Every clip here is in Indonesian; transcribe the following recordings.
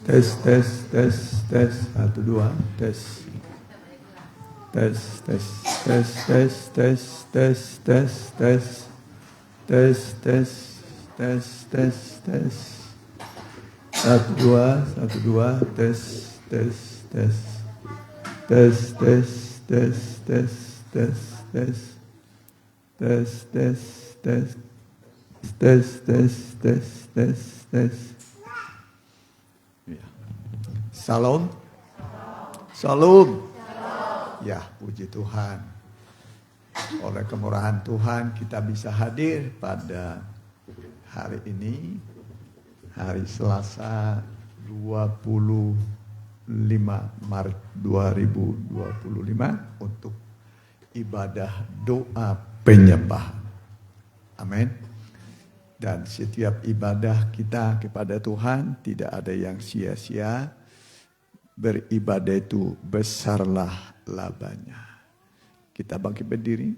Tes, tes, tes, tes. 1, 2, tes. Tes, tes, tes, tes, tes, tes, tes, tes. Tes, tes, tes, tes, tes. 1, 2, 1, 2, tes, tes, tes. Tes, tes, tes, tes, tes, tes. Tes, tes, tes. Tes, tes, tes, tes, tes. Salam. Salam. Ya, puji Tuhan. Oleh kemurahan Tuhan kita bisa hadir pada hari ini, hari Selasa 25 Maret 2025 untuk ibadah doa penyembahan. Amin. Dan setiap ibadah kita kepada Tuhan tidak ada yang sia-sia. Beribadah itu besarlah labanya. Kita bangkit berdiri.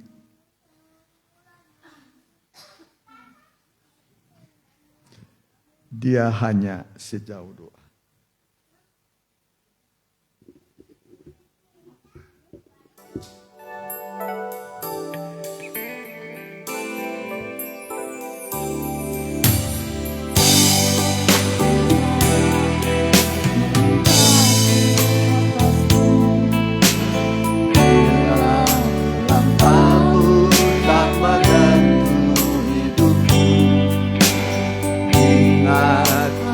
Dia hanya sejauh doa.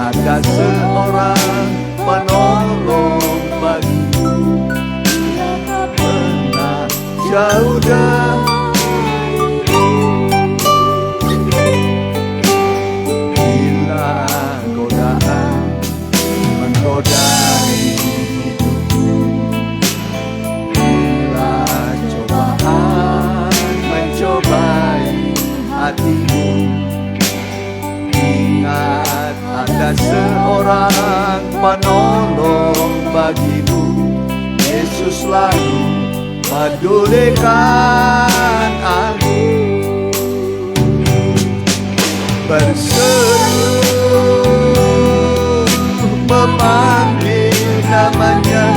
Ada seorang penolong bagimu, dia tak pernah jauh bila godaan menggodai hidupku, bila cobaan mencobai hatimu. Ingat ada seorang penolong bagimu, Yesus selalu pedulikan aku. Berseru memanggil namanya,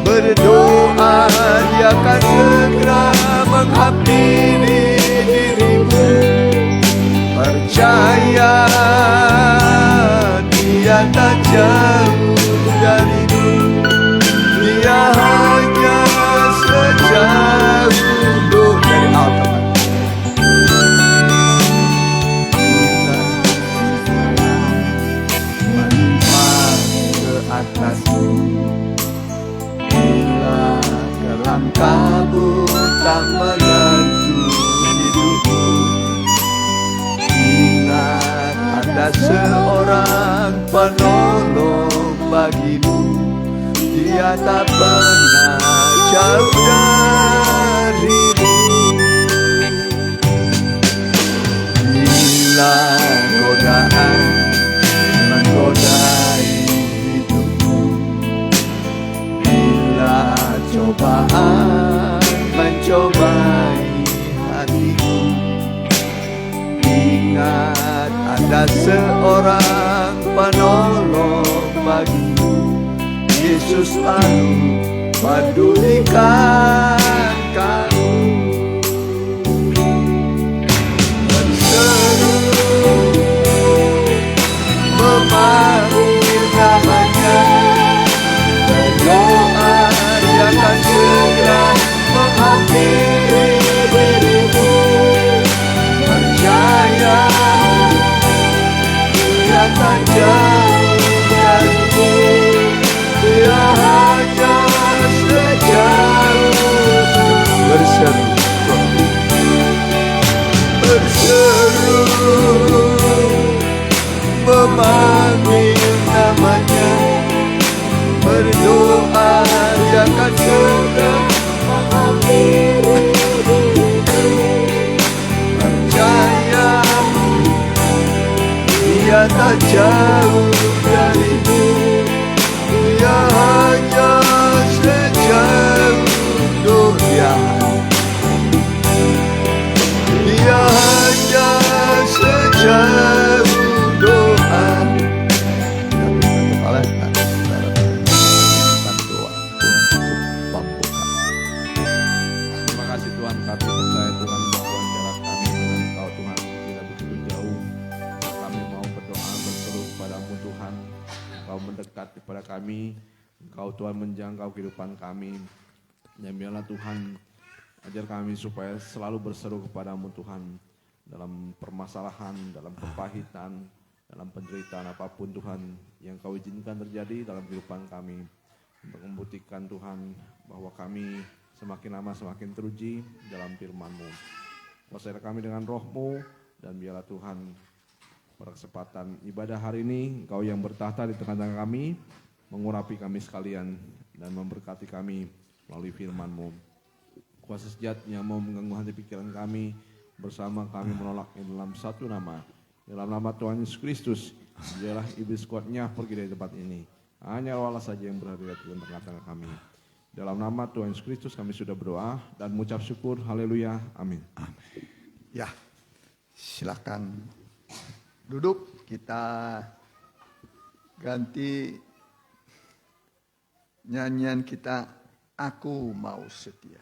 berdoa dia akan segera menghampiri dirimu. Percaya dia tak jauh darimu, dia hanya sejauh doa dari Alkitab. Menimpa ke atasmu, bila kelam kabut tak menentu hidupku. Ingat ada seorang penolong bagimu, dia tak pernah jauh darimu. Bila godaan menggodai hidupmu, bila cobaan mencobai hatimu. Ingat ada seorang penolong bagimu, Yesus selalu pedulikan kamu. Berseru memanggil namanya, berdoa dia akan segera menghampiri dirimu. Percaya dia tak jauh darimu, dia hanya sejauh. Berseru, berseru memanggil namanya, berdoa dia akan segera menghampiri. Dia tak jauh darimu, dia hanya sejauh doa. Dia hanya sejauh doa. kami. Engkau Tuhan menjangkau kehidupan kami. Dan biarlah Tuhan ajar kami supaya selalu berseru kepadamu Tuhan. Dalam permasalahan, dalam kepahitan, dalam penderitaan apapun Tuhan yang kau izinkan terjadi dalam kehidupan kami. Untuk membuktikan Tuhan bahwa kami semakin lama semakin teruji dalam firman-Mu. Kuasailah kami dengan roh-Mu dan biarlah Tuhan pada kesempatan ibadah hari ini Engkau yang bertahta di tengah-tengah kami mengurapi kami sekalian dan memberkati kami melalui firman-Mu. Kuasa sejati yang mau mengganggu hati pikiran kami bersama kami menolaknya dalam satu nama. Dalam nama Tuhan Yesus Kristus, biarlah iblis kuatnya pergi dari tempat ini. Hanya Allah saja yang berada di tengah-tengah kami. Dalam nama Tuhan Yesus Kristus kami sudah berdoa dan mengucap syukur. Haleluya. Amin. Amin. Ya, silakan duduk. Kita ganti nyanyian kita, Aku Mau Setia.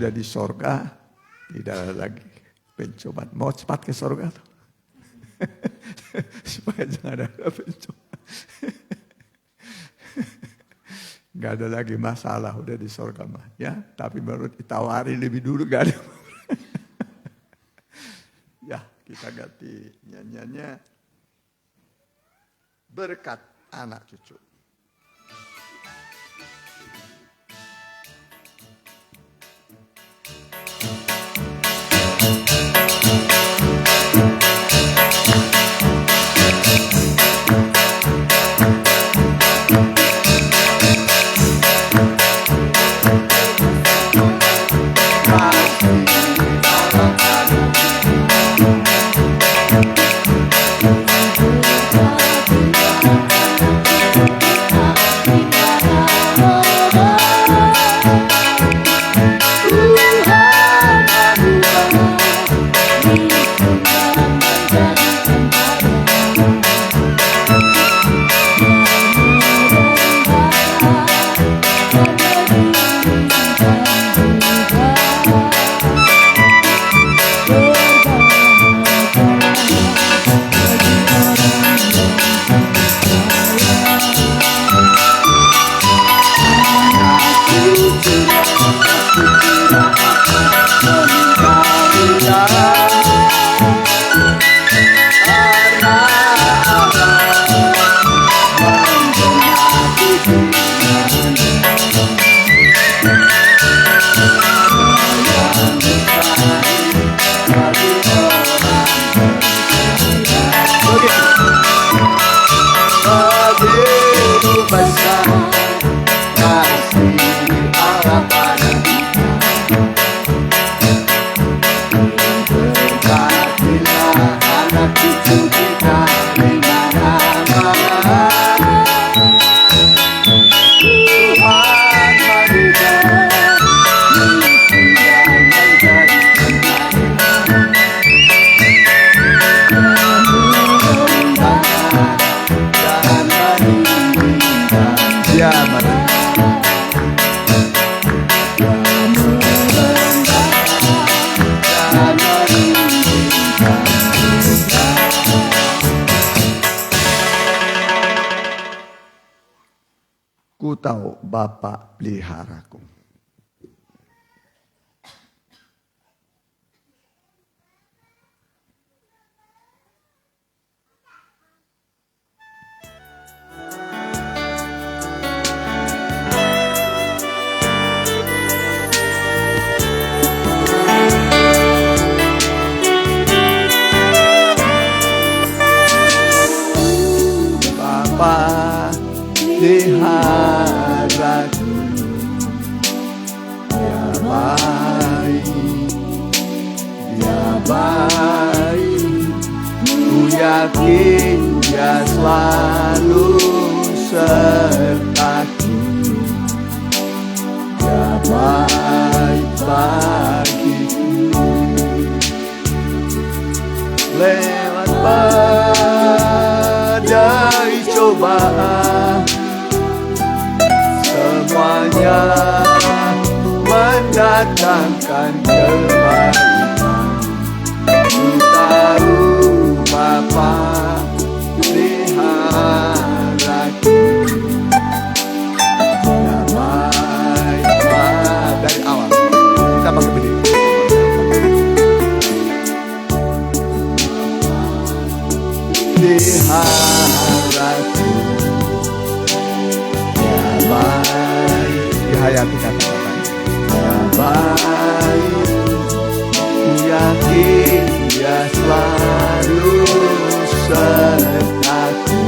Di sorga tidak ada lagi pencobaan. Mau cepat ke sorga tuh. Supaya jangan ada pencobaan. Gak ada lagi masalah udah di sorga mah ya. Tapi baru ditawari lebih dulu gak ada. Ya kita ganti nyanyiannya Berkat Anak Cucu. tahu Bapa peliharaku. Bapa peliharaku, dia baik, dia baik. Ku yakin dia selalu sertaku, dia baik bagiku. Lewat badai cobaan, semuanya mendatangkan kebaikan. Ku tahu Bapa peliharaku, dia baik dari awal. Kita pakai berdiri. Peliharaku, dia baik. Dihayati kata-katanya. Dia baik. Ku yakin dia selalu sertaku.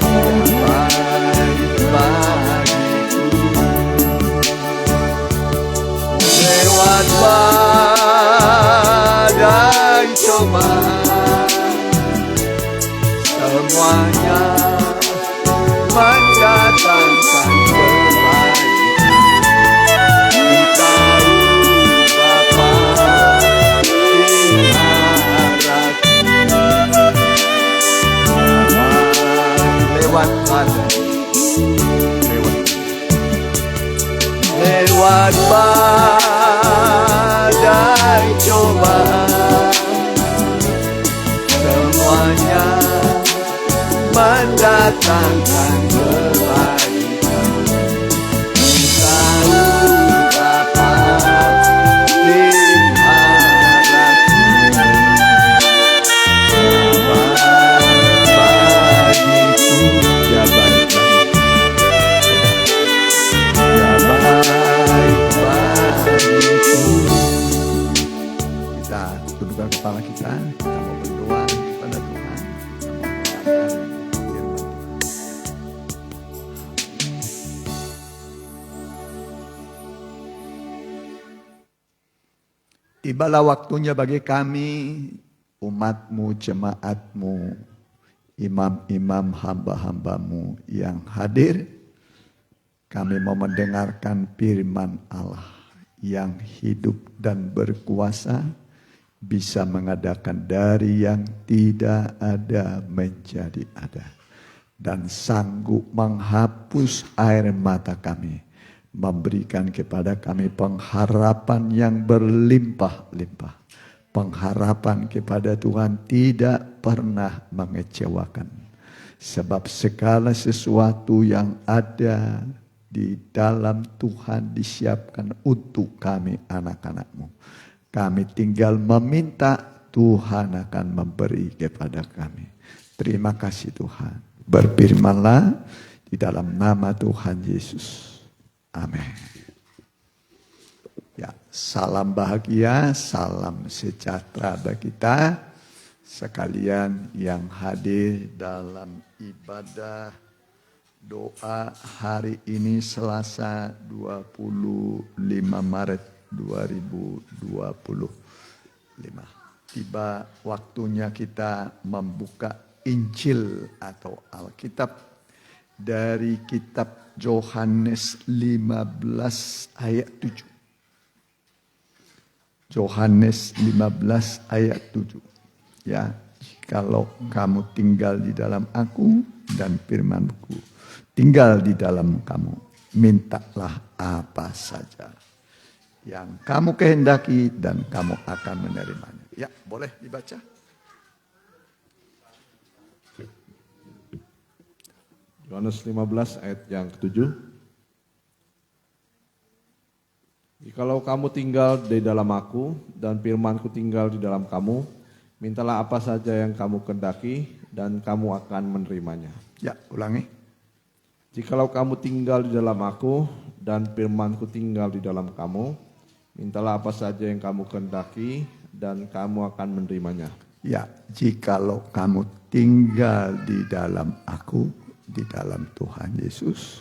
Dia baik bagiku. Lewat badai cobaan, semuanya mendatangkan kebaikan. Ku tahu Bapa peliharaku, lewat badai, lewat badai cobaan, semuanya mendatangkan kebaikan. Tahu Bapa peliharaku, bagiku, dia baik bagiku. Kita tundukkan kepala kita mau berdoa kepada Tuhan. Kita mau mendengarkan firman Tuhan. Tibalah waktunya bagi kami, umat-Mu, jemaat-Mu, imam-imam, hamba-hambamu yang hadir. Kami mau mendengarkan firman Allah yang hidup dan berkuasa, bisa mengadakan dari yang tidak ada menjadi ada, dan sanggup menghapus air mata kami, memberikan kepada kami pengharapan yang berlimpah-limpah. Pengharapan kepada Tuhan tidak pernah mengecewakan, sebab segala sesuatu yang ada di dalam Tuhan disiapkan untuk kami anak-anak-Mu. Kami tinggal meminta, Tuhan akan memberi kepada kami. Terima kasih Tuhan. Berfirmanlah di dalam nama Tuhan Yesus. Amin. Ya, salam bahagia, salam sejahtera bagi kita sekalian yang hadir dalam ibadah doa hari ini Selasa 25 Maret 2025. Tiba waktunya kita membuka Injil atau Alkitab dari kitab Yohanes 15 ayat 7. Yohanes 15 ayat 7. Ya, kalau kamu tinggal di dalam aku dan firman-Ku tinggal di dalam kamu, mintalah apa saja yang kamu kehendaki dan kamu akan menerimanya. Ya, boleh dibaca. Yohanes 15 ayat yang ke-7. Jikalau kamu tinggal di dalam aku dan firman-Ku tinggal di dalam kamu, mintalah apa saja yang kamu kehendaki dan kamu akan menerimanya. Ya, ulangi. Jikalau kamu tinggal di dalam aku dan firman-Ku tinggal di dalam kamu, mintalah apa saja yang kamu kehendaki dan kamu akan menerimanya. Ya, jikalau kamu tinggal di dalam aku, di dalam Tuhan Yesus,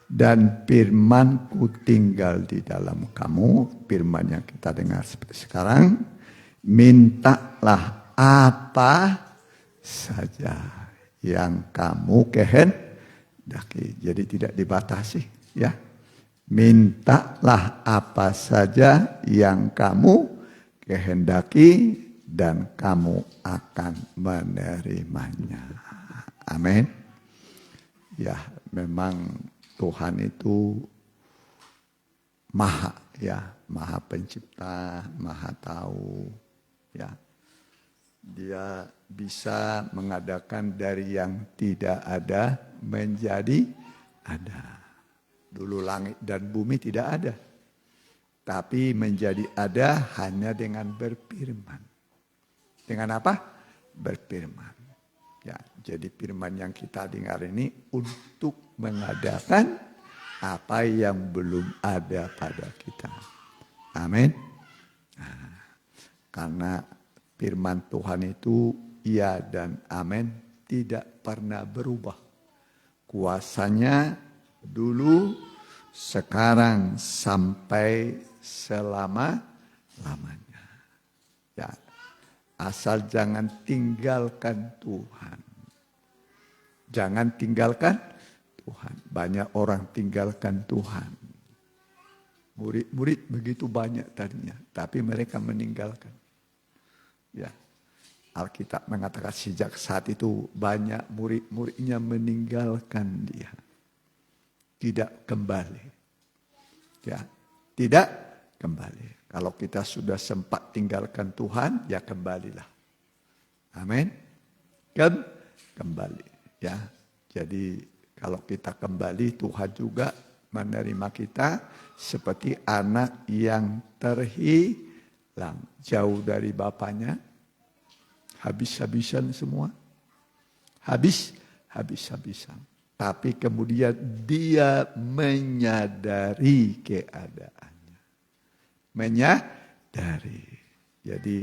dan firman-Ku tinggal di dalam kamu, firman yang kita dengar seperti sekarang, mintalah apa saja yang kamu kehendaki. Jadi tidak dibatasi, ya. Mintalah apa saja yang kamu kehendaki dan kamu akan menerimanya. Amin. Ya, memang Tuhan itu maha, ya, maha pencipta, maha tahu, ya. Dia bisa mengadakan dari yang tidak ada menjadi ada. Dulu langit dan bumi tidak ada, tapi menjadi ada hanya dengan berfirman. Dengan apa? Berfirman. Ya, jadi firman yang kita dengar ini untuk mengadakan apa yang belum ada pada kita. Amin. Nah, karena firman Tuhan itu iya dan amin, tidak pernah berubah. Kuasanya dulu, sekarang, sampai selama-lamanya. Ya, asal jangan tinggalkan Tuhan. Jangan tinggalkan Tuhan. Banyak orang tinggalkan Tuhan. Murid-murid begitu banyak tadinya, tapi mereka meninggalkan. Ya, Alkitab mengatakan sejak saat itu banyak murid-muridnya meninggalkan dia. Tidak kembali. Ya, tidak kembali. Kalau kita sudah sempat tinggalkan Tuhan, ya kembalilah. Amin. Kembali. Ya, jadi kalau kita kembali, Tuhan juga menerima kita seperti anak yang terhilang, jauh dari bapaknya, habis-habisan semua, habis-habisan. Tapi kemudian dia menyadari keadaannya, jadi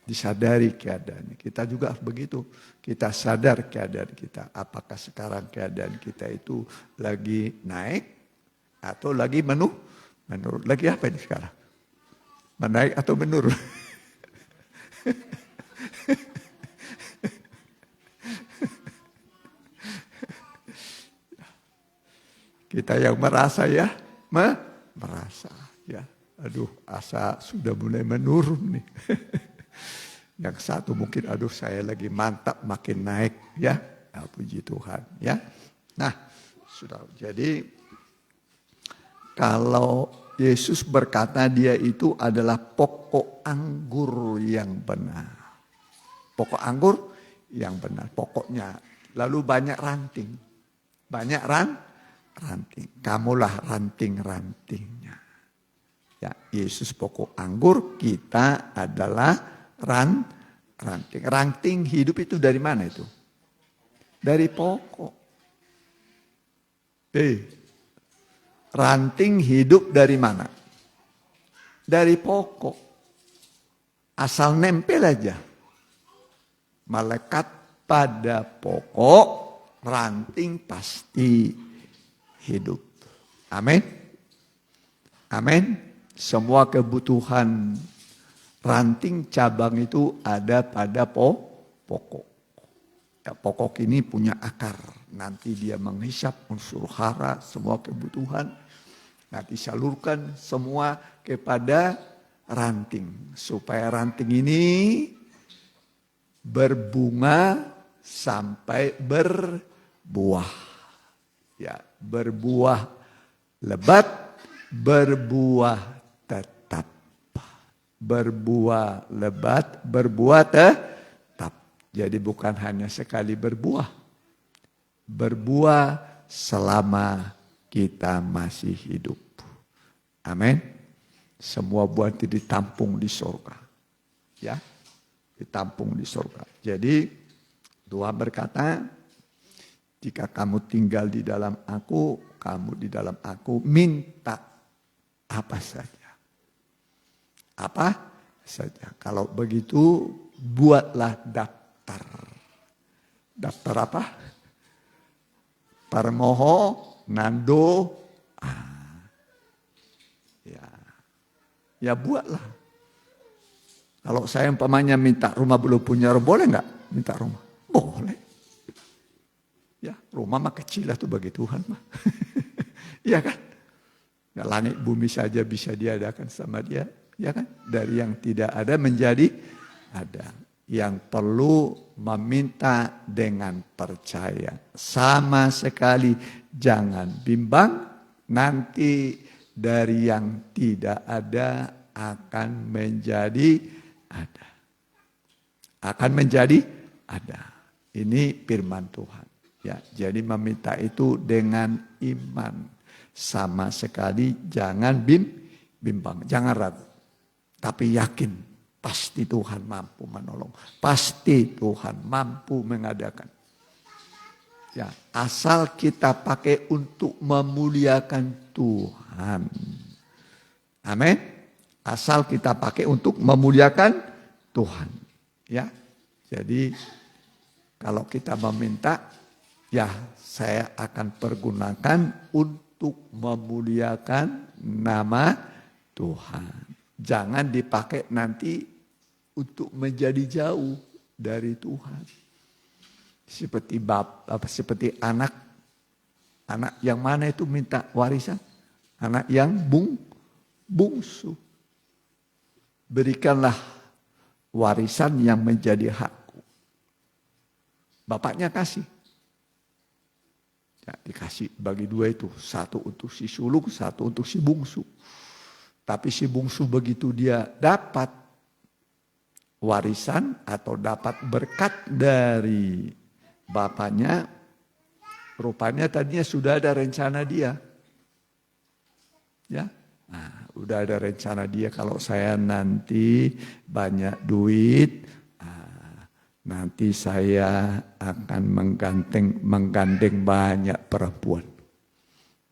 disadari keadaannya. Kita juga begitu. Kita sadar keadaan kita. Apakah sekarang keadaan kita itu lagi naik atau lagi menurun? Lagi apa ini sekarang? Menaik atau menurun? Kita yang merasa ya, merasa ya. Aduh, asa sudah mulai menurun nih. Yang satu mungkin, aduh saya lagi mantap, makin naik ya. Nah, puji Tuhan ya. Nah, sudah. Jadi kalau Yesus berkata dia itu adalah pokok anggur yang benar. Pokok anggur yang benar, pokoknya. Lalu banyak ranting. Banyak ranting. Kamulah ranting-rantingnya. Ya, Yesus pokok anggur, kita adalah ranting. Ranting hidup itu dari mana itu? Dari pokok. Ranting hidup dari mana? Dari pokok. Asal nempel aja. Melekat pada pokok, ranting pasti hidup. Amin. Amin. Semua kebutuhan ranting cabang itu ada pada pokok. Ya, pokok ini punya akar. Nanti dia menghisap unsur hara, semua kebutuhan. Nanti salurkan semua kepada ranting. Supaya ranting ini berbunga sampai berbuah. Ya, berbuah lebat, berbuah tetap. Berbuah lebat, berbuah tetap. Jadi bukan hanya sekali berbuah. berbuah selama kita masih hidup. Amin. Semua buah itu ditampung di surga. Ya, ditampung di surga. Jadi Tuhan berkata, jika kamu tinggal di dalam aku, kamu di dalam aku, minta apa saja. Apa saja. Kalau begitu, buatlah daftar. Daftar apa? Permoho, nando. Ya buatlah. Kalau saya umpamanya minta rumah belum punya, boleh nggak minta rumah? Boleh. Ya, rumah mah kecil lah tuh bagi Tuhan mah. Iya kan? Ya, langit bumi saja bisa diadakan sama dia. Ya kan? Dari yang tidak ada menjadi ada. Yang perlu meminta dengan percaya. Sama sekali jangan bimbang. Nanti dari yang tidak ada akan menjadi ada. Akan menjadi ada. Ini firman Tuhan. Ya, jadi meminta itu dengan iman. Sama sekali jangan bimbang, jangan ragu. Tapi yakin pasti Tuhan mampu menolong. Pasti Tuhan mampu mengadakan. Ya, asal kita pakai untuk memuliakan Tuhan. Amin. Asal kita pakai untuk memuliakan Tuhan. Ya. Jadi kalau kita meminta, ya saya akan pergunakan untuk memuliakan nama Tuhan. Jangan dipakai nanti untuk menjadi jauh dari Tuhan. Seperti anak yang mana itu minta warisan? Anak yang bungsu. Berikanlah warisan yang menjadi hakku. Bapaknya kasih. Ya, dikasih bagi dua itu. Satu untuk si sulung, satu untuk si bungsu. Tapi si bungsu begitu dia dapat warisan atau dapat berkat dari bapaknya, rupanya tadinya sudah ada rencana dia. Ya, nah, udah ada rencana dia kalau saya nanti banyak duit, nanti saya akan menggandeng banyak perempuan.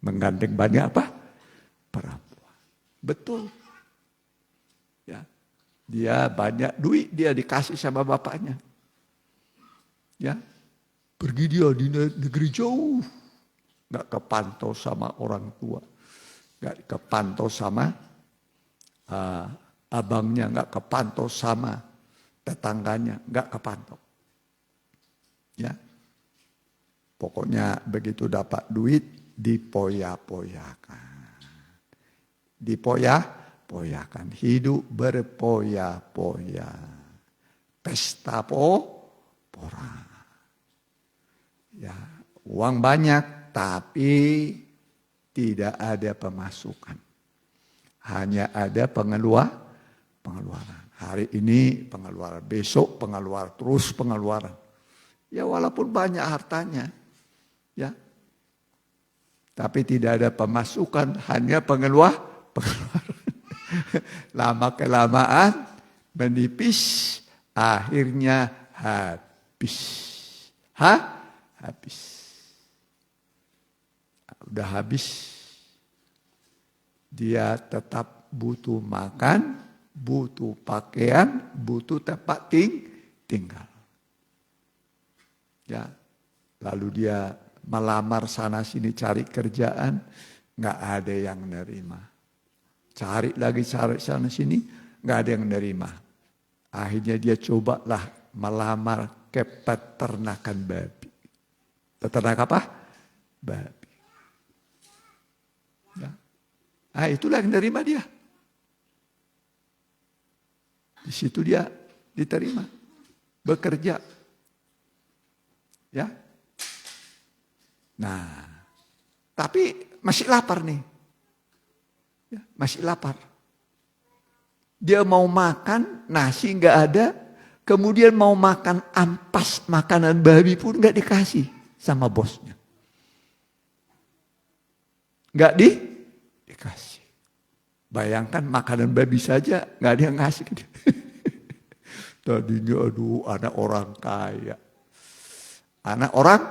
Menggandeng banyak apa? Perempuan. Betul. Ya, dia banyak duit, dia dikasih sama bapaknya. Ya, pergi dia di negeri jauh, nggak kepantau sama orang tua, nggak kepantau sama abangnya, nggak kepantau sama tetangganya, nggak kepantau. Ya, pokoknya begitu dapat duit dipoya-poyakan, dipoya-poyakan, hidup berpoya-poya, pesta pora. Ya, uang banyak tapi tidak ada pemasukan. Hanya ada pengeluaran. Hari ini pengeluaran, besok pengeluaran, terus pengeluaran. Ya walaupun banyak hartanya, ya, tapi tidak ada pemasukan, hanya pengeluaran. Lama kelamaan menipis, akhirnya habis. Habis. Udah habis. Dia tetap butuh makan, butuh pakaian, butuh tempat tinggal. Ya, lalu dia melamar sana sini cari kerjaan, nggak ada yang nerima. Cari lagi cari sana sini, nggak ada yang nerima. Akhirnya dia cobalah melamar ke peternakan babi. Peternak apa? Babi. Ya. Ah, itulah yang nerima dia. Di situ dia diterima, bekerja. Ya. Nah, tapi masih lapar nih. Ya, masih lapar. Dia mau makan, nasi nggak ada. Kemudian mau makan ampas, makanan babi pun nggak dikasih sama bosnya. Nggak dikasih. Bayangkan makanan babi saja nggak ada yang ngasih ke dia. Tadinya anak orang kaya. Anak orang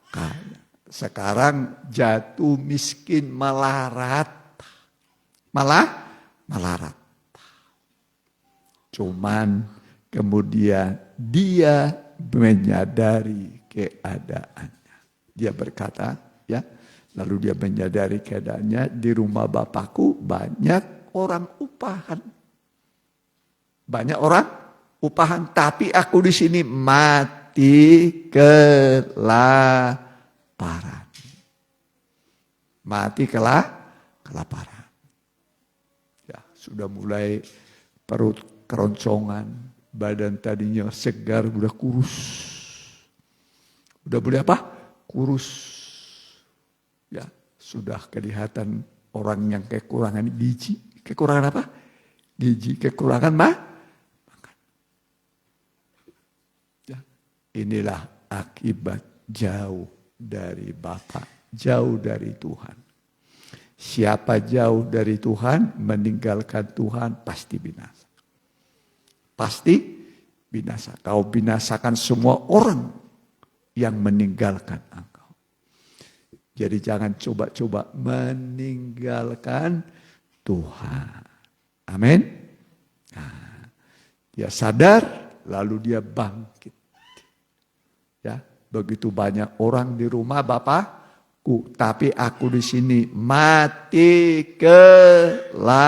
kaya. Sekarang jatuh miskin melarat. Melarat. Cuman kemudian dia menyadari keadaannya. Dia berkata, ya, lalu dia menyadari keadaannya, di rumah Bapakku banyak orang upahan. Banyak orang upahan, tapi aku di sini mati kelaparan. Mati kelaparan. Ya, sudah mulai perut keroncongan, badan tadinya segar udah kurus. Udah boleh apa? Kurus. Ya, sudah kelihatan orang yang kekurangan gizi. Kekurangan apa? Gizi, kekurangan makan. Ya, inilah akibat jauh dari Bapa, jauh dari Tuhan. Siapa jauh dari Tuhan, meninggalkan Tuhan, pasti binasa. Pasti binasa. Kau binasakan semua orang yang meninggalkan engkau. Jadi jangan coba-coba meninggalkan Tuhan. Amin. Nah, dia sadar, lalu dia bangkit. Ya, begitu banyak orang di rumah Bapakku, tapi aku di sini mati kelaparan.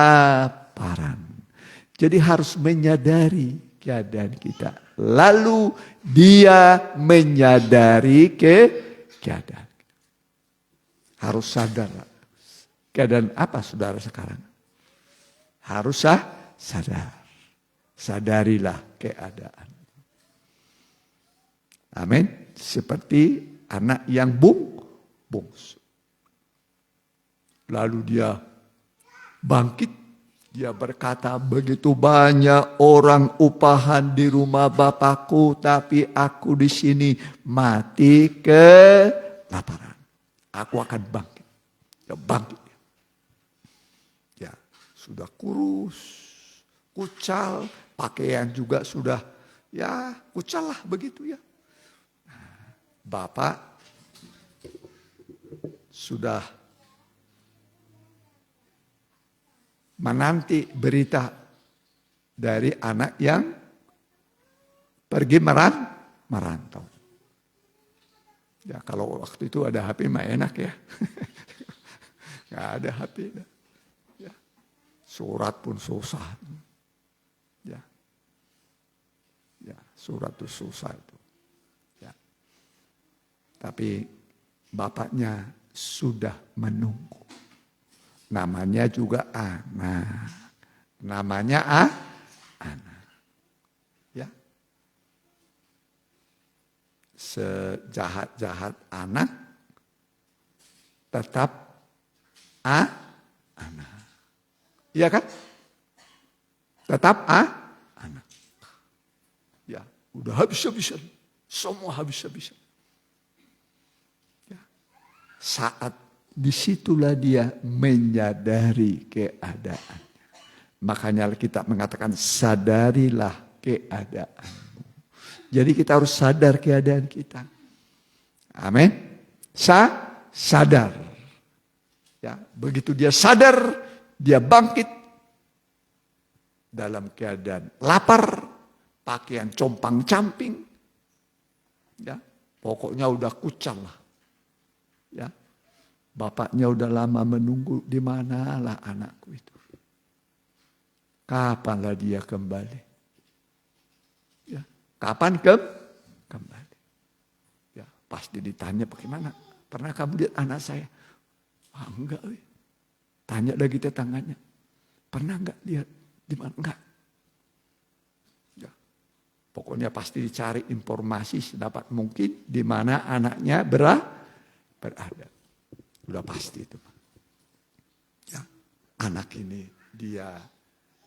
Jadi harus menyadari keadaan kita. Lalu dia menyadari keadaan. Harus sadar. Keadaan apa saudara sekarang? Harus sadar. Sadarilah keadaan. Amin. Seperti anak yang bungsu. Lalu dia bangkit. Dia berkata, begitu banyak orang upahan di rumah Bapakku, tapi aku di sini mati kelaparan. Aku akan bangkit. Ya, bangkit. Ya, sudah kurus, kucal, pakaian juga sudah, ya kucal lah begitu ya. Bapak sudah menanti berita dari anak yang pergi merantau. Ya kalau waktu itu ada HP mah enak ya. Nggak ada HP. Ya. Surat pun susah. Ya. Ya, surat itu susah itu. Ya. Tapi bapaknya sudah menunggu. Namanya juga anak. Namanya anak. Ya. Sejahat-jahat anak tetap anak. Iya kan? Tetap anak. Ya, udah habis-habisan. Semua habis-habisan. Ya. Saat disitulah dia menyadari keadaannya. Makanya kita mengatakan sadarilah keadaanmu. Jadi kita harus sadar keadaan kita. Amin. Sadar. Ya, begitu dia sadar, dia bangkit dalam keadaan lapar, pakaian compang-camping. Ya, pokoknya udah kucal lah. Ya. Bapaknya udah lama menunggu, di manalah anakku itu. Kapanlah dia kembali? Ya, kapan kembali? Ya, pasti ditanya bagaimana? Pernah kamu lihat anak saya? Ah, enggak. Tanya lagi tetangganya. Pernah enggak lihat? Di mana? Enggak. Ya, pokoknya pasti dicari informasi sedapat mungkin di mana anaknya berada. Udah pasti itu. Ya, anak ini dia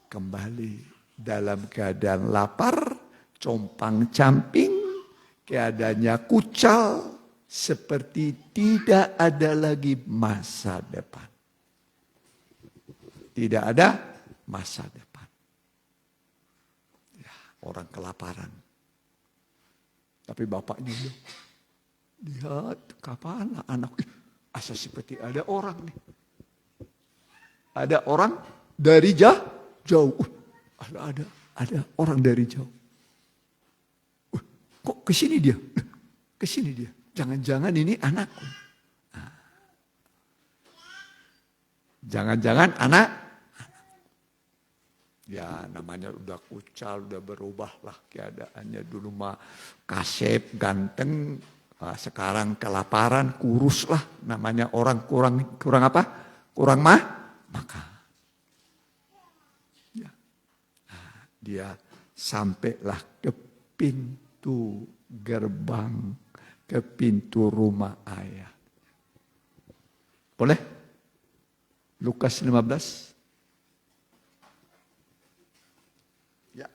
kembali dalam keadaan lapar, compang-camping, keadaannya kucal, seperti tidak ada lagi masa depan. Tidak ada masa depan. Ya, orang kelaparan. Tapi bapaknya bilang, lihat kapan anak, asa seperti ada orang nih. Ada orang dari jauh. Ada orang dari jauh. Kok kesini dia? Kesini dia. Jangan-jangan ini anakku. Jangan-jangan anak. Ya namanya udah kucal, udah berubah lah keadaannya. Dulu mah kasep, ganteng. Sekarang kelaparan, kurus lah. Namanya orang kurang apa? Kurang makan. Ya. Nah, dia sampailah ke pintu gerbang, ke pintu rumah ayah. Boleh? Lukas 15. Ya.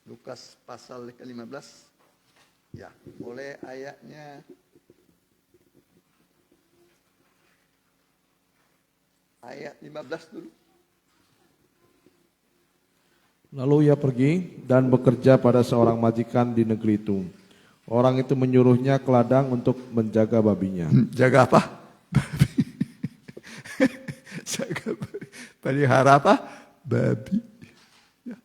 Lukas pasal ke-15. Ya, boleh ayatnya. Ayat 15 dulu. Lalu ia pergi dan bekerja pada seorang majikan di negeri itu. Orang itu menyuruhnya ke ladang untuk menjaga babinya. Jaga apa? Babi. Jaga babi. Pelihara apa? Babi. Ya.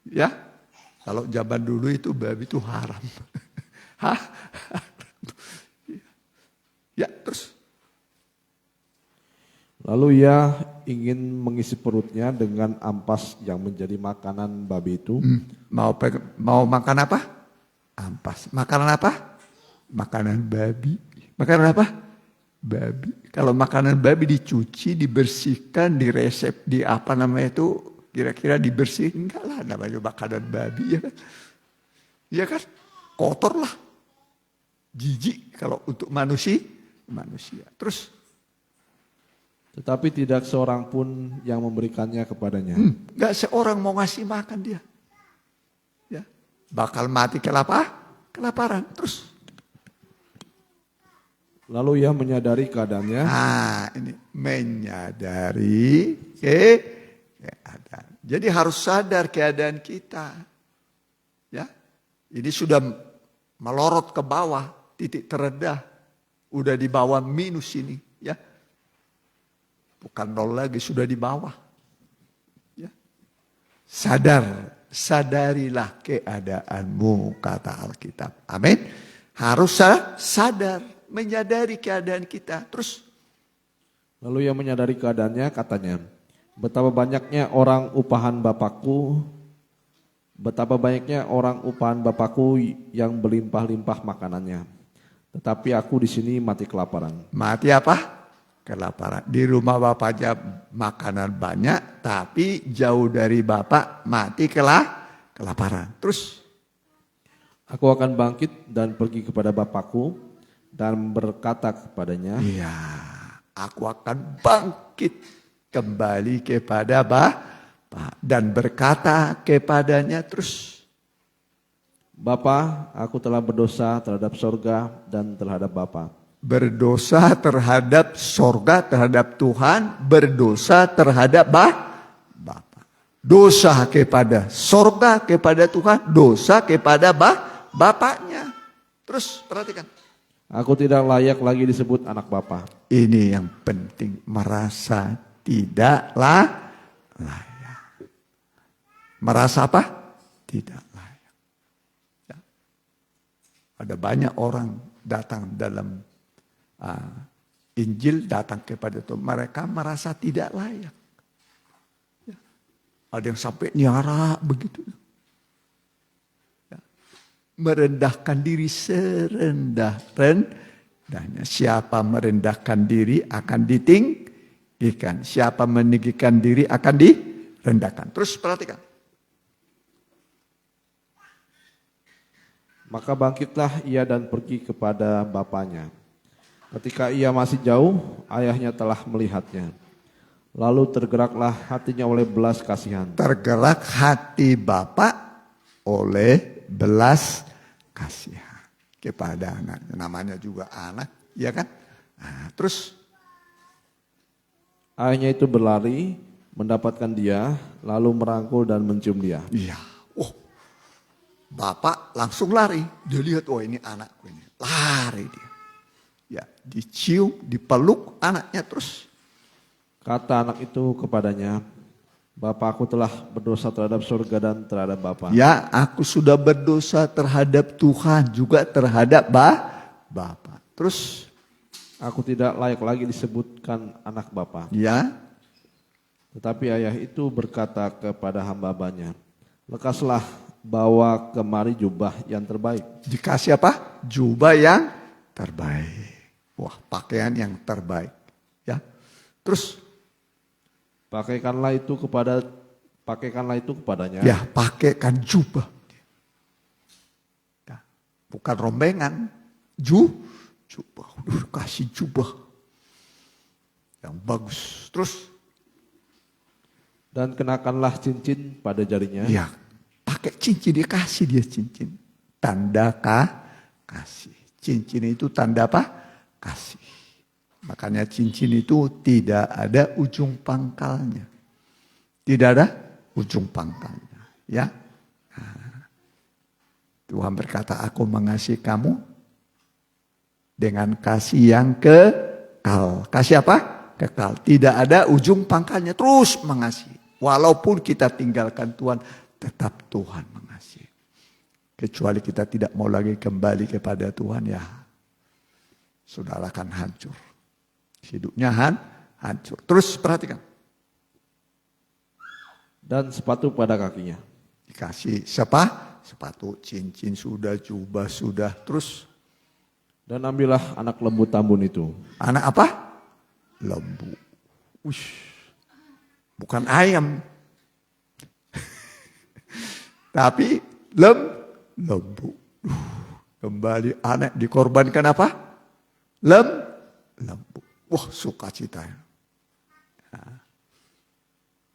Ya. Kalau zaman dulu itu babi itu haram. Hah? Ya, terus. Lalu ia ingin mengisi perutnya dengan ampas yang menjadi makanan babi itu. Mau makan apa? Ampas. Makanan apa? Makanan babi. Makanan apa? Babi. Kalau makanan babi dicuci, dibersihkan, diresep, di apa namanya itu, kira-kira dibersihin. Enggak lah, namanya makanan babi ya kan. Ya kan? Kotor lah. Jijik kalau untuk manusia. Terus. Tetapi tidak seorang pun yang memberikannya kepadanya. Enggak seorang mau ngasih makan dia. Ya. Bakal mati kelaparan. Terus. Lalu ia menyadari keadaannya. Ini menyadari keadaan. Jadi harus sadar keadaan kita. Ya. Ini sudah melorot ke bawah, titik terendah. Udah di bawah minus ini, ya. Bukan nol lagi, sudah di bawah. Ya. Sadarilah keadaanmu, kata Alkitab. Amin. Harus sadar, menyadari keadaan kita. Terus. Lalu ia menyadari keadaannya, katanya, betapa banyaknya orang upahan Bapakku yang berlimpah-limpah makanannya. Tetapi aku di sini mati kelaparan. Mati apa? Kelaparan. Di rumah bapaknya makanan banyak, tapi jauh dari bapak mati kelaparan. Terus. Aku akan bangkit dan pergi kepada bapakku dan berkata kepadanya. Iya, aku akan bangkit kembali kepada bapak dan berkata kepadanya. Terus. Bapa, aku telah berdosa terhadap sorga dan terhadap Bapa. Berdosa terhadap sorga, terhadap Tuhan, berdosa terhadap Bapa. Dosa kepada sorga, kepada Tuhan, dosa kepada Bapaknya. Terus perhatikan. Aku tidak layak lagi disebut anak Bapa. Ini yang penting, merasa tidak layak. Merasa apa? Tidak layak. Ya. Ada banyak orang datang dalam Injil, datang kepada Tuhan. Mereka merasa tidak layak. Ya. Ada yang sampai nyara begitu. Ya. Merendahkan diri serendah-rendahnya. Siapa merendahkan diri akan ditinggikan. Siapa meninggikan diri akan direndahkan. Terus perhatikan. Maka bangkitlah ia dan pergi kepada bapaknya. Ketika ia masih jauh, ayahnya telah melihatnya. Lalu tergeraklah hatinya oleh belas kasihan. Tergerak hati bapak oleh belas kasihan kepada anak. Namanya juga anak, ya kan? Nah, terus Ayahnya itu berlari, mendapatkan dia, lalu merangkul dan mencium dia. iya, bapak langsung lari. Dia lihat, ini anakku ini. Lari dia. Ya, dicium, dipeluk anaknya terus. Kata anak itu kepadanya, Bapakku telah berdosa terhadap surga dan terhadap Bapa. Ya, aku sudah berdosa terhadap Tuhan, juga terhadap Bapak. Terus, Aku tidak layak lagi disebutkan anak Bapa. ya, Tetapi ayah itu berkata kepada hamba-hambanya, lekaslah, bawa kemari jubah yang terbaik. dikasih apa? Jubah yang terbaik. Wah, pakaian yang terbaik. Ya, terus, Pakaikanlah itu kepadanya. ya, pakaikan jubah. Ya, bukan rombengan, jubah. Kasih jubah yang bagus. Terus, Dan kenakanlah cincin pada jarinya. ya, pakai cincin, dia kasih dia cincin. Tanda kasih. Cincin itu tanda apa? Kasih. Makanya cincin itu tidak ada ujung pangkalnya. Tidak ada ujung pangkalnya. Ya. Nah, Tuhan berkata, aku mengasihi kamu dengan kasih yang kekal. Kasih apa? Kekal. Tidak ada ujung pangkalnya. Terus mengasihi. Walaupun kita tinggalkan Tuhan, tetap Tuhan mengasihi. Kecuali kita tidak mau lagi kembali kepada Tuhan, ya saudara akan hancur. Hidupnya hancur. Terus perhatikan. Dan sepatu pada kakinya. Dikasih sepatu, cincin sudah, jubah sudah. Terus. Dan ambillah anak lembu tambun itu. Anak apa? Lembu. Ush. Bukan ayam. Tapi lembu. Kembali anak dikorbankan apa? Lembu. Wah, sukacita. Nah,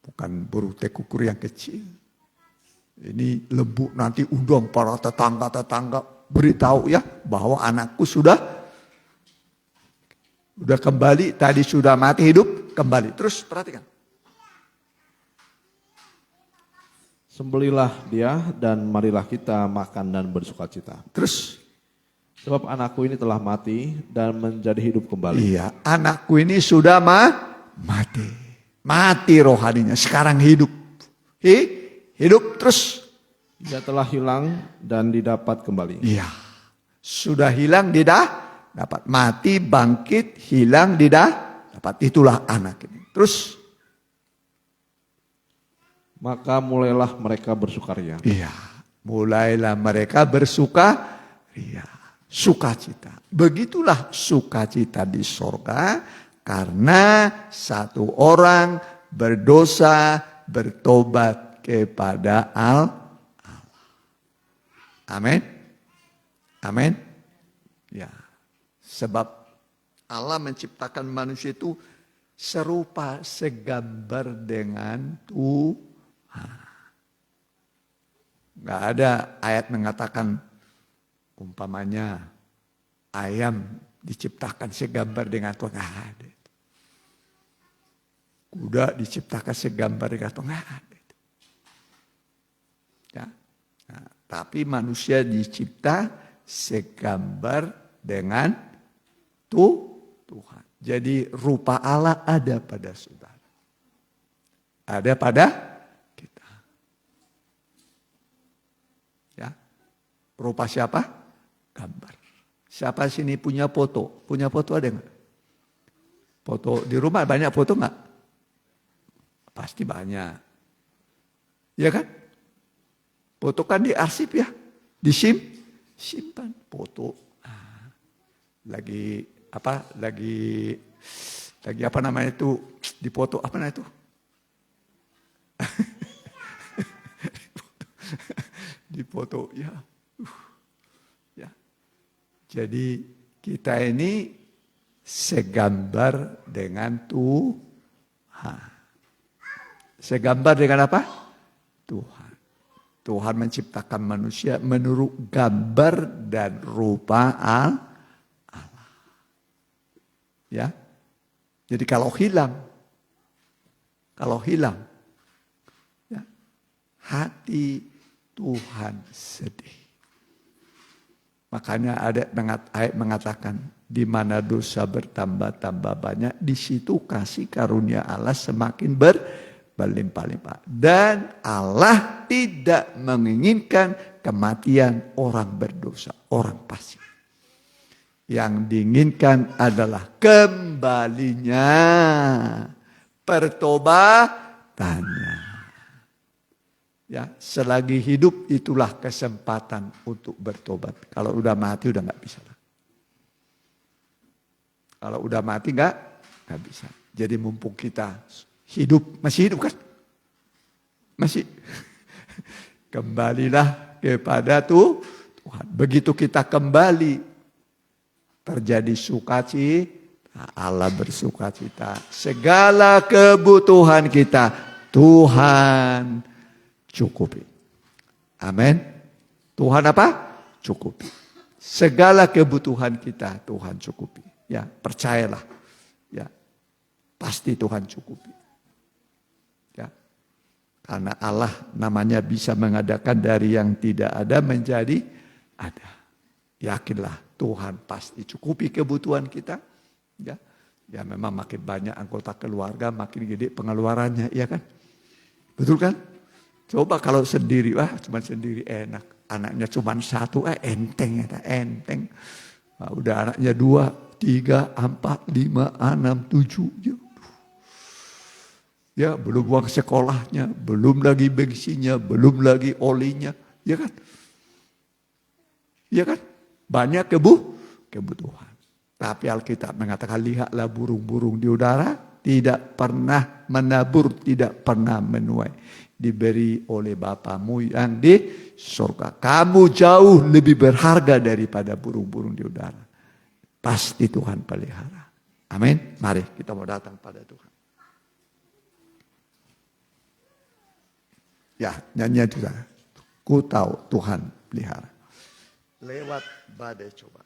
bukan berute kukur yang kecil. Ini lembu, nanti undang para tetangga-tetangga. Beritahu ya bahwa anakku sudah kembali. Tadi sudah mati, hidup kembali. Terus perhatikan. Sembelilah dia dan marilah kita makan dan bersukacita. Terus. Sebab anakku ini telah mati dan menjadi hidup kembali. Iya, anakku ini sudah mati. Mati rohaninya, sekarang hidup. Hidup terus. Dia telah hilang dan didapat kembali. Iya, sudah hilang dapat. Mati, bangkit, hilang dapat. Itulah anak ini. Terus. Maka mulailah mereka bersukaria. Iya, mulailah mereka bersukaria. Sukacita. Begitulah sukacita di sorga. Karena satu orang berdosa bertobat kepada Allah. Amin. Amin. Ya. Sebab Allah menciptakan manusia itu serupa, segambar dengan Tuhan. Gak ada ayat mengatakan umpamanya ayam diciptakan segambar dengan Tuhan. Gak ada. Kuda diciptakan segambar dengan Tuhan. Gak ada. Ya. Nah, tapi manusia dicipta segambar dengan Tuhan. Jadi rupa Allah ada pada saudara. Ada pada kita. Ya. Rupa siapa? Gambar. Siapa sini punya foto? Punya foto ada nggak? Foto di rumah banyak foto nggak? Pasti banyak. Ya kan? Foto kan di-arsip ya. Disimpan foto. Lagi apa namanya itu? Di foto apa namanya itu? Di foto ya. Ya. Jadi kita ini segambar dengan Tuhan. Segambar dengan apa? Tuhan. Tuhan menciptakan manusia menurut gambar dan rupa Allah. Ya. Jadi kalau hilang, ya, hati Tuhan sedih. Makanya ada ayat mengatakan, di mana dosa bertambah-tambah banyak, di situ kasih karunia Allah semakin berlimpah-limpah. Dan Allah tidak menginginkan kematian orang berdosa, orang fasik. Yang diinginkan adalah kembalinya, pertobatannya. Ya, selagi hidup itulah kesempatan untuk bertobat. Kalau udah mati udah nggak bisa. Kalau udah mati nggak bisa. Jadi mumpung kita hidup, masih hidup kan? Masih. Kembalilah kepada Tuhan. Begitu kita kembali, terjadi sukacita, Allah bersukacita. Segala kebutuhan kita Tuhan cukupi. Amin. Tuhan apa? Cukupi. Segala kebutuhan kita Tuhan cukupi. Ya, percayalah. Ya. Pasti Tuhan cukupi. Ya. Karena Allah namanya bisa mengadakan dari yang tidak ada menjadi ada. Yakinlah Tuhan pasti cukupi kebutuhan kita. Ya. Ya memang makin banyak anggota keluarga makin gede pengeluarannya, iya kan? Betul kan? Coba kalau sendiri, cuma sendiri enak. Anaknya cuma satu, enteng. Nah, udah anaknya 2, 3, 4, 5, 6, 7. Ya, belum uang sekolahnya, belum lagi bensinnya, belum lagi olinya. Ya kan? Ya kan? Banyak kebutuhan. Tapi Alkitab mengatakan, lihatlah burung-burung di udara, tidak pernah menabur, tidak pernah menuai. Diberi oleh Bapamu yang di surga. Kamu jauh lebih berharga daripada burung-burung di udara. Pasti Tuhan pelihara. Amin. Mari kita mau datang pada Tuhan. Ya, nyanyian juga. Ku tahu Tuhan pelihara. Lewat badai coba.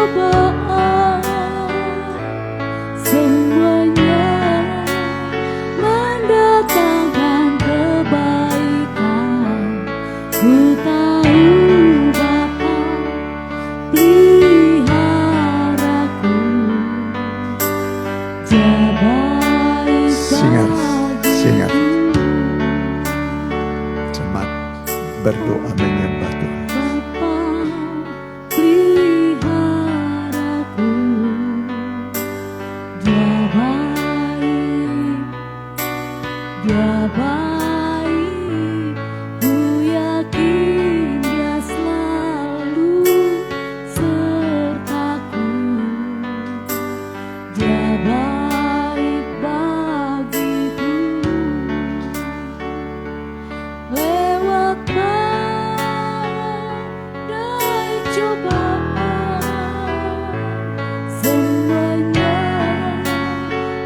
cobaan, semuanya mendatangkan kebaikan. Ku tahu Bapa peliharaku, Dia baik Singat. Jemaat berdoa menyembah Tuhan. Bapa peliharaku, Dia baik, Dia baik. Ku yakin Dia selalu sertaku. Dia baik bagiku. Lewat badai cobaan, semuanya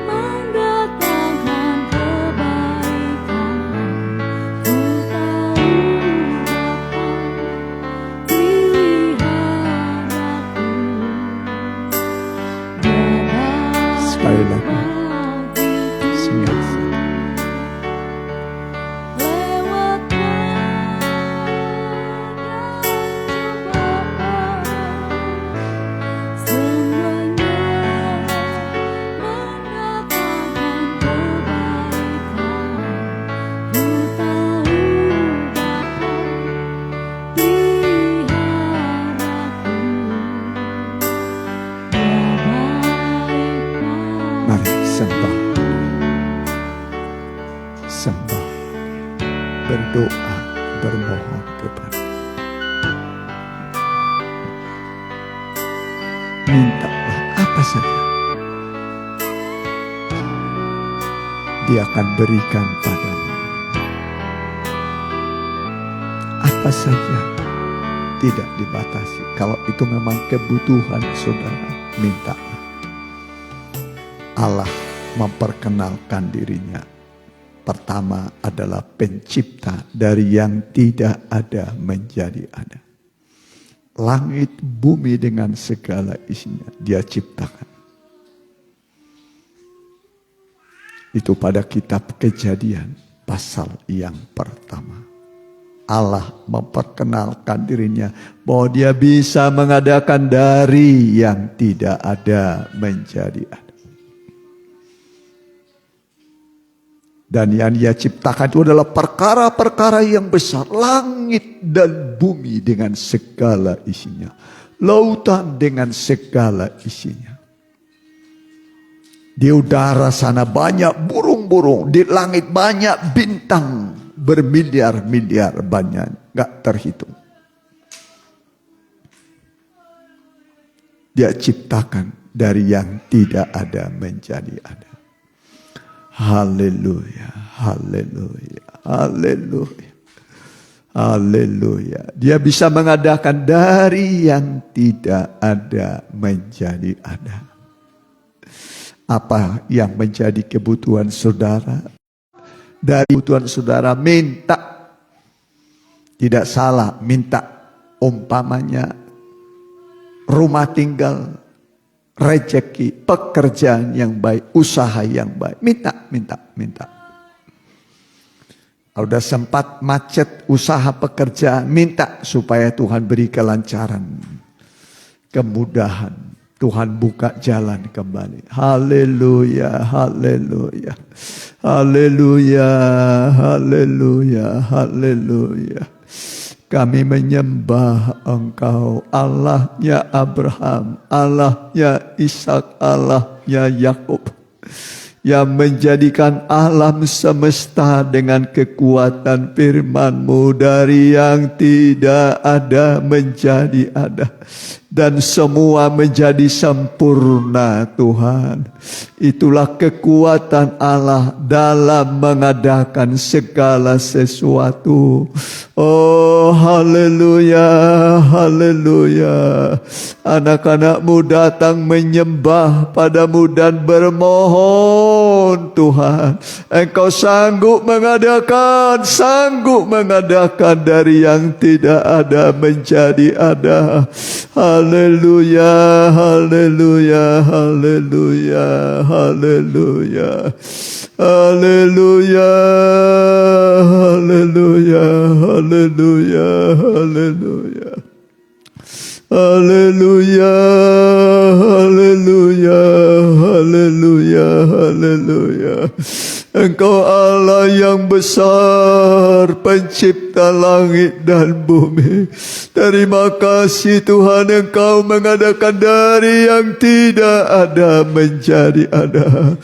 mendatangkan kebaikan. Ku tahu Bapa peliharaku, Dia baik Sekali lagi. bagiku. Singat. Lewat badai cobaan, semuanya mendatangkan kebaikan. Ku tahu Bapa peliharaku, Dia baik Mari sembah. Berdoa, bermohon kepada. Mintalah apa saja, Dia akan berikan padamu. Apa saja, tidak dibatasi. Kalau itu memang kebutuhan saudara, mintalah. Allah memperkenalkan dirinya. Pertama adalah pencipta, dari yang tidak ada menjadi ada. Langit bumi dengan segala isinya Dia ciptakan. Itu pada kitab Kejadian pasal yang pertama. Allah memperkenalkan dirinya bahwa Dia bisa mengadakan dari yang tidak ada menjadi ada. Dan yang Dia ciptakan itu adalah perkara-perkara yang besar. Langit dan bumi dengan segala isinya. Lautan dengan segala isinya. Di udara sana banyak burung-burung. Di langit banyak bintang. Bermiliar-miliar banyak. Gak terhitung. Dia ciptakan dari yang tidak ada menjadi ada. Haleluya, haleluya, haleluya, haleluya. Dia bisa mengadakan dari yang tidak ada menjadi ada. Apa yang menjadi kebutuhan saudara? Dari kebutuhan saudara minta. Tidak salah minta, umpamanya rumah tinggal, rezeki, pekerjaan yang baik, usaha yang baik. Minta. Kalau udah sempat macet usaha pekerjaan, minta supaya Tuhan beri kelancaran, kemudahan. Tuhan buka jalan kembali. Haleluya, haleluya, haleluya, haleluya, haleluya. Kami menyembah Engkau, Allahnya Abraham, Allahnya Ishak, Allahnya Yakub, yang menjadikan alam semesta dengan kekuatan firman-Mu, dari yang tidak ada menjadi ada. Dan semua menjadi sempurna Tuhan. Itulah kekuatan Allah dalam mengadakan segala sesuatu. Oh haleluya, haleluya. Anak-anak-Mu datang menyembah padamu dan bermohon Tuhan. Engkau sanggup mengadakan dari yang tidak ada menjadi ada. Haleluya. haleluya, haleluya, haleluya, haleluya. Haleluya, haleluya, haleluya, haleluya. Haleluya, haleluya, haleluya, haleluya. Engkau Allah yang besar, pencipta langit dan bumi. Terima kasih Tuhan, Engkau mengadakan dari yang tidak ada menjadi ada.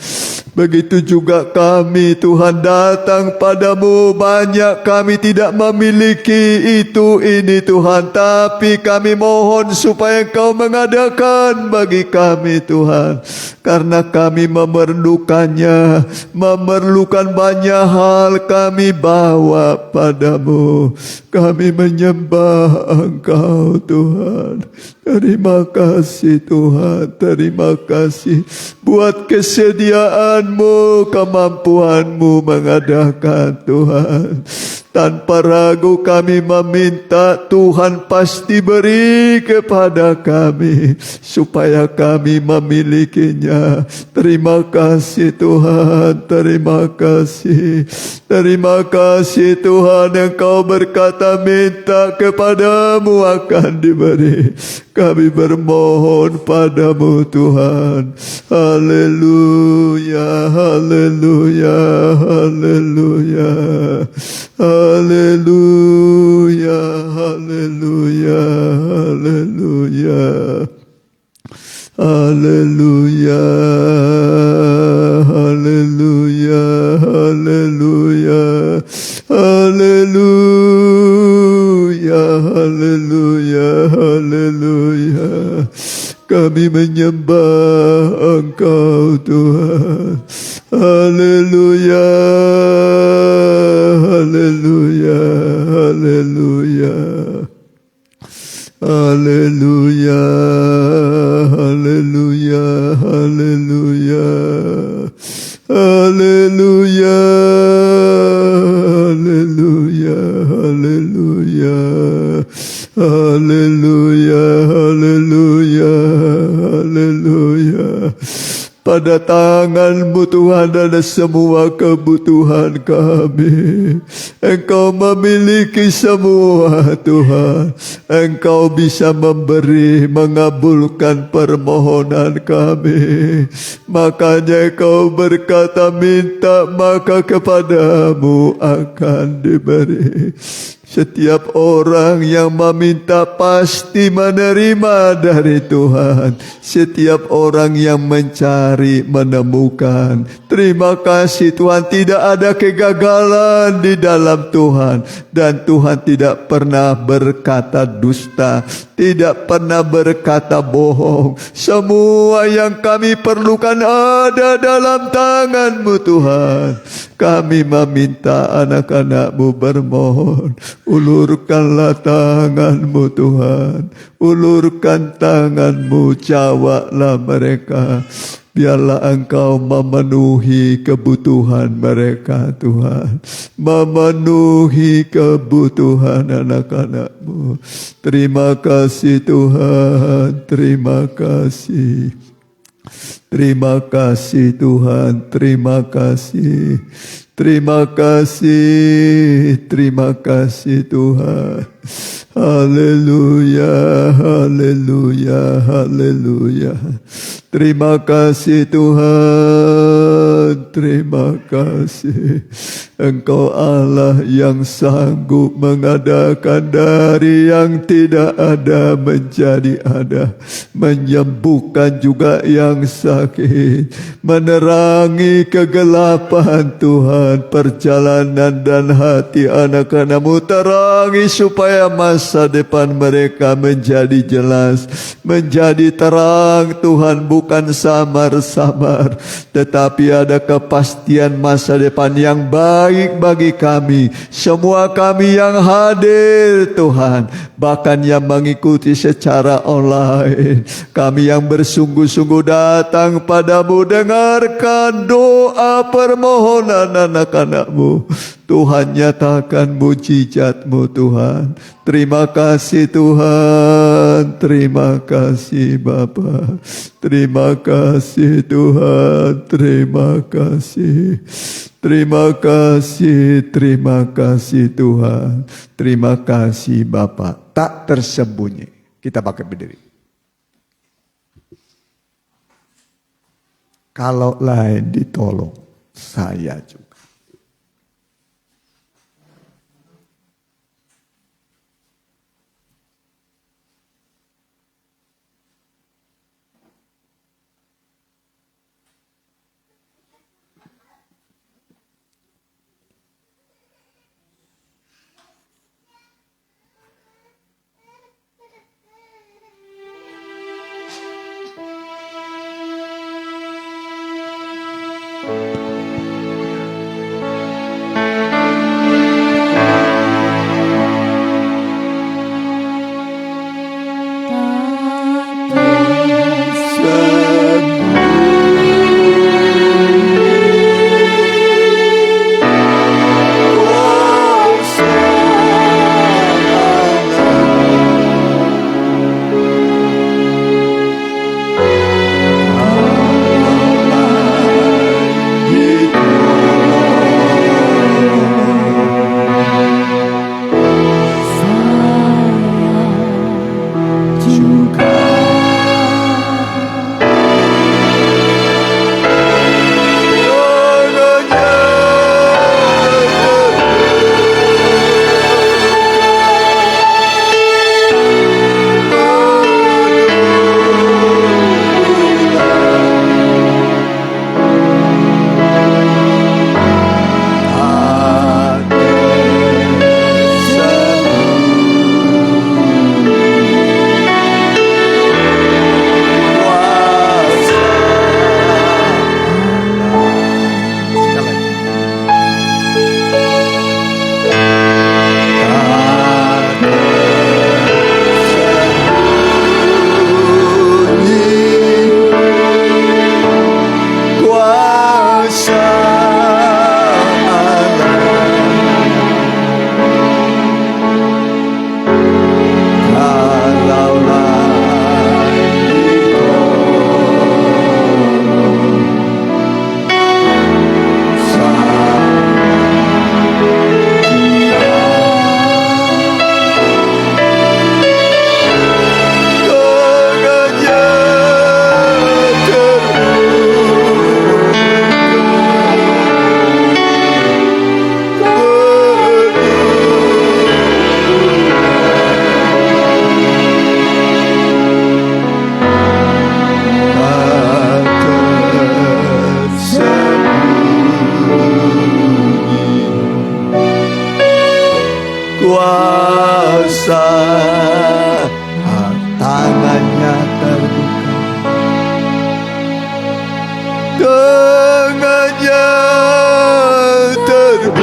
Begitu juga kami Tuhan datang padamu, banyak kami tidak memiliki itu ini Tuhan, tapi kami mohon supaya Engkau mengadakan bagi kami Tuhan, karena kami memerlukannya, memerlukan banyak hal kami bawa padamu. Kami menyembah Engkau Tuhan. Terima kasih Tuhan, terima kasih buat kesediaan-Mu, kemampuan-Mu mengadakan Tuhan. Tanpa ragu kami meminta, Tuhan pasti beri kepada kami supaya kami memilikinya. Terima kasih Tuhan, terima kasih. Terima kasih Tuhan, Engkau berkata minta kepadamu akan diberi. Kami bermohon padamu Tuhan. Haleluya, haleluya, haleluya. Haleluya, haleluya, haleluya. Haleluya, haleluya, haleluya. Haleluya, haleluya, haleluya. Kami menyembah Engkau Tuhan. Haleluya, haleluya, haleluya. Haleluya, haleluya, haleluya. Haleluya, haleluya, haleluya. Haleluya, haleluya, haleluya. Pada tangan-Mu Tuhan ada semua kebutuhan kami. Engkau memiliki semua Tuhan. Engkau bisa memberi, mengabulkan permohonan kami. Makanya Engkau berkata minta maka kepadamu akan diberi. Setiap orang yang meminta pasti menerima dari Tuhan. Setiap orang yang mencari menemukan. Terima kasih Tuhan, tidak ada kegagalan di dalam Tuhan. Dan Tuhan tidak pernah berkata dusta, tidak pernah berkata bohong. Semua yang kami perlukan ada dalam tangan-Mu Tuhan. Kami meminta anak-anak-Mu bermohon, ulurkanlah tangan-Mu Tuhan. Ulurkan tangan-Mu, jawablah mereka. Biarlah Engkau memenuhi kebutuhan mereka Tuhan. Memenuhi kebutuhan anak-anak-Mu. Terima kasih Tuhan, terima kasih. Terima kasih Tuhan, terima kasih. Terima kasih, terima kasih Tuhan. Haleluya, haleluya, haleluya. Terima kasih Tuhan, terima kasih. Engkau Allah yang sanggup mengadakan dari yang tidak ada menjadi ada. Menyembuhkan juga yang sakit. Menerangi kegelapan Tuhan. Perjalanan dan hati anak-anak-Mu terangi supaya masa depan mereka menjadi jelas. Menjadi terang Tuhan, bukan samar-samar, tetapi ada kepastian masa depan yang baik bagi kami. Semua kami yang hadir Tuhan, bahkan yang mengikuti secara online. Kami yang bersungguh-sungguh datang padamu, dengarkan doa permohonan anak-anak-Mu. Tuhan nyatakan mujizat-Mu Tuhan. Terima kasih Tuhan, terima kasih Bapa, terima kasih Tuhan, terima kasih. Terima kasih Tuhan, terima kasih Bapa. Tak tersembunyi, kita pakai berdiri. Kalau lain ditolong, saya juga. Kuasa tangannya terbuka, tangannya terbuka,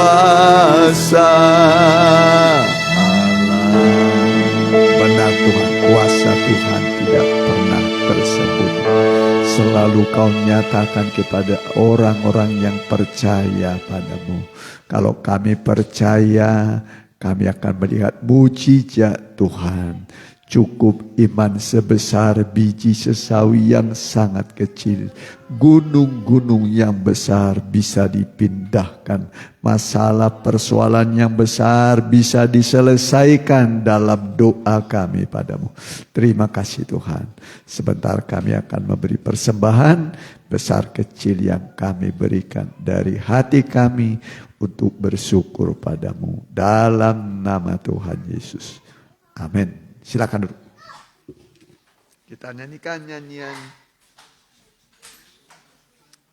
kuasa Allah. Benar Tuhan, kuasa Tuhan tidak pernah tersembunyi. Selalu Kau nyatakan kepada orang-orang yang percaya padamu. Kalau kami percaya, kami akan melihat mujizat Tuhan. Cukup iman sebesar biji sesawi yang sangat kecil. Gunung-gunung yang besar bisa dipindahkan. Masalah persoalan yang besar bisa diselesaikan dalam doa kami padamu. Terima kasih Tuhan. Sebentar kami akan memberi persembahan besar kecil yang kami berikan dari hati kami untuk bersyukur padamu. Dalam nama Tuhan Yesus. Amin. Silakan duduk. Kita nyanyikan nyanyian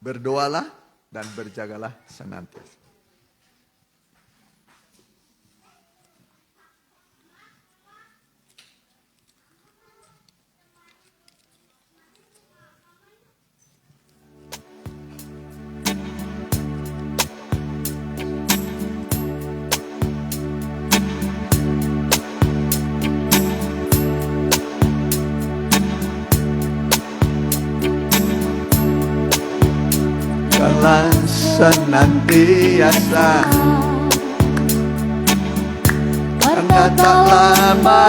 berdoalah dan berjagalah senantiasa. senantiasa. Karena tak lama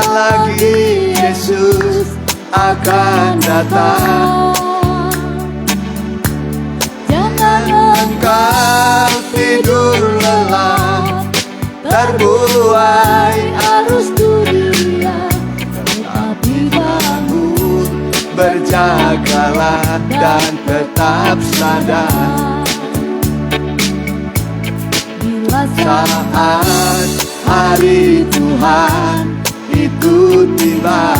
lagi Yesus akan datang. Jangan Engkau tidur lelap, terbuai arus dunia, tetapi bangun berjagalah dan tetap sadar. bila Saat hari Tuhan itu tiba,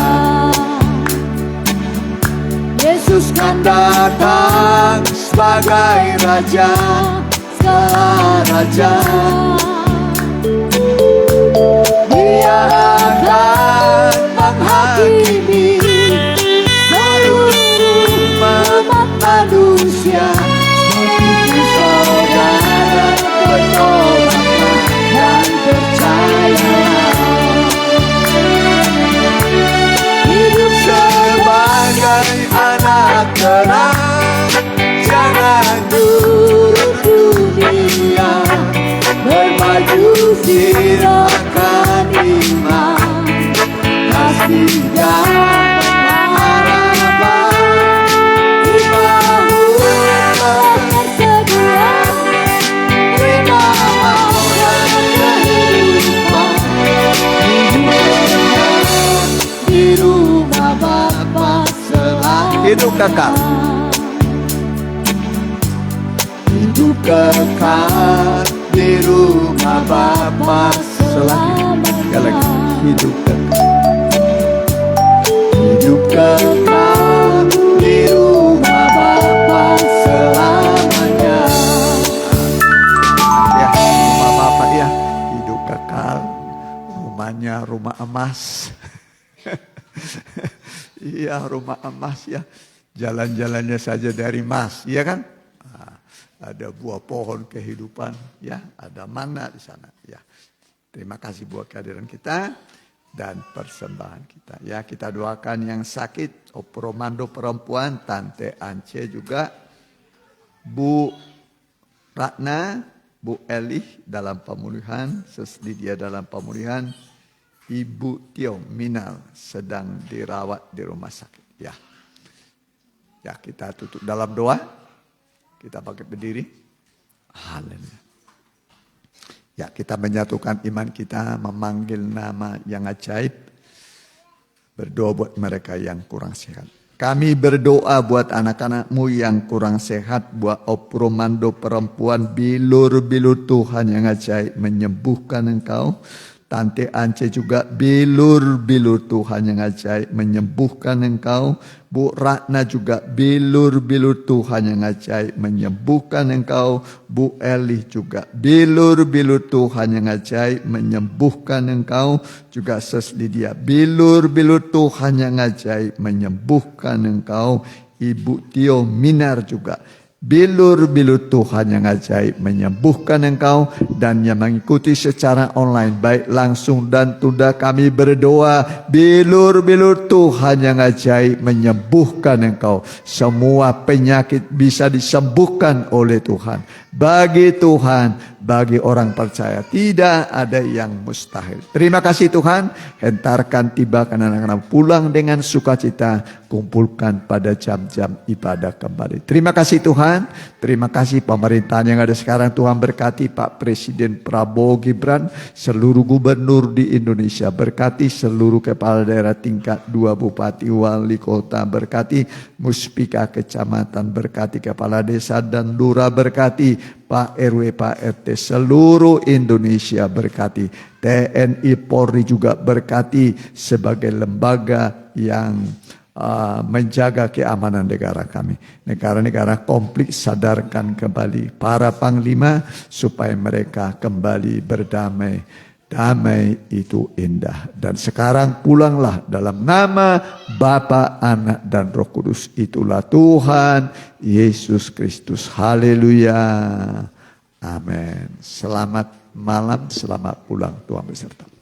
Yesus kan datang sebagai Raja segala raja. Dia akan menghakimi seluruh umat manusia. Seperti saudara bertobatlah dan percayalah. Hidup sebagai anak terang, jangan turun dunia, bermaju sirahkan iman, kasih dan harapan. Di bahu bersedia terima dan kehidupan, di rumah Bapa selalu. Hidup kekal, hidup kekal di rumah Bapa selamanya. Sekali lagi, hidup kekal, hidup kekal di rumah Bapa selamanya. Ya, rumah Bapa ya, hidup kekal, rumahnya rumah emas. Iya, rumah emas ya, jalan-jalannya saja dari emas, iya kan? Ada buah pohon kehidupan, ya, ada mana di sana, ya. Terima kasih buat kehadiran kita dan persembahan kita, ya. Kita doakan yang sakit, opromando perempuan, Tante Ance juga, Bu Ratna, Bu Elih dalam pemulihan, Seslidia dalam pemulihan, Ibu Tio Minal sedang dirawat di rumah sakit, ya. Ya, kita tutup dalam doa. Kita pakai berdiri. Haleluya. Ya, kita menyatukan iman kita, memanggil nama yang ajaib. Berdoa buat mereka yang kurang sehat. Kami berdoa buat anak-anakmu yang kurang sehat, buat opromando perempuan, bilur-bilur Tuhan yang ajaib menyembuhkan engkau. Tante Ance juga bilur-bilur Tuhan yang ajaib menyembuhkan engkau. Bu Ratna juga bilur-bilur Tuhan yang ajaib menyembuhkan engkau. Bu Elih juga bilur-bilur Tuhan yang ajaib menyembuhkan engkau. Juga Seslidia bilur-bilur Tuhan yang ajaib menyembuhkan engkau. Ibu Tio Minar juga bilur-bilur Tuhan yang ajaib menyembuhkan engkau. Dan yang mengikuti secara online baik langsung dan tunda, kami berdoa bilur-bilur Tuhan yang ajaib menyembuhkan engkau. Semua penyakit bisa disembuhkan oleh Tuhan. Bagi Tuhan, bagi orang percaya tidak ada yang mustahil. Terima kasih Tuhan. Hentarkan tibakan anak-anak pulang dengan sukacita, kumpulkan pada jam-jam ibadah kembali. Terima kasih Tuhan. Terima kasih pemerintahan yang ada sekarang. Tuhan berkati Pak Presiden Prabowo Gibran, seluruh gubernur di Indonesia, berkati seluruh kepala daerah tingkat 2, bupati, wali kota, berkati muspika kecamatan, berkati kepala desa dan lurah, berkati Pak RW, Pak RT, seluruh Indonesia berkati. TNI Polri juga berkati sebagai lembaga yang menjaga keamanan negara kami. Negara-negara konflik sadarkan kembali para panglima supaya mereka kembali berdamai. Damai itu indah. Dan sekarang pulanglah dalam nama Bapa, Anak, dan Roh Kudus. Itulah Tuhan Yesus Kristus. Haleluya. Amin. Selamat malam, selamat pulang. Tuhan beserta.